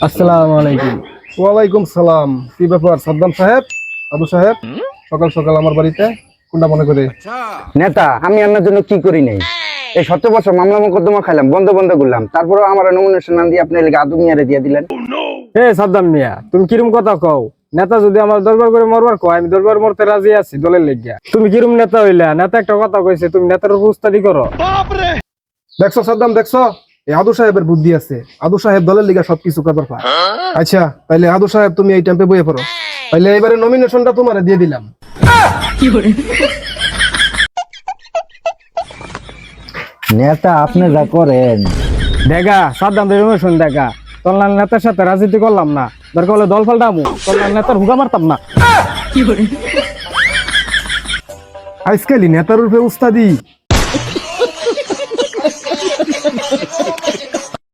আসসালামু আলাইকুম। ওয়ালাইকুম সালাম। কি ব্যাপার সাদ্দাম সাহেব, আবু সাহেব, সকাল সকাল আমার বাড়িতে কোনটা মনে করে? নেতা, আমি আপনার জন্য কি করি নাই? এই 17 বছর মামলা মোকদ্দমা খাইলাম, বন্ধ বন্ধ করলাম, তারপরে আমার নমিনেশন নাম দিয়ে আপনি এলাকা আদু মিয়ারে দিয়ে দিলেন। এ সাদ্দাম মিয়া, তুমি কিরম কথা কও? নেতা যদি আমার দরবার করে মরবার কয়, আমি দরবার মরতে রাজি আছি দলের লেগিয়া। তুমি কিরম নেতা হইলা? নেতা একটা কথা কইছে, তুমি নেতার উপর উস্তাদি করো। দেখছো সাদ্দাম, দেখছো এই আদু সাহেবের বুদ্ধি আছে। আদু সাহেব দলের লিগা সবকিছু করবার পারে। আচ্ছা তাইলে আদু সাহেব তুমি এই টেম্পে বইয়ে পড়ো। তাইলে এবারে নমিনেশনটা তোমারে দিয়ে দিলাম। নেতা, আপনি যা করেন। দেখা সাদ্দাম রেমোশন দেখা, তোর নেতার সাথে রাজনীতি করলাম না, দরকার হলে দল ফালটামু, তোর নেতার হুকা মারতাম না। আজকালি নেতার রূপে উস্তাদি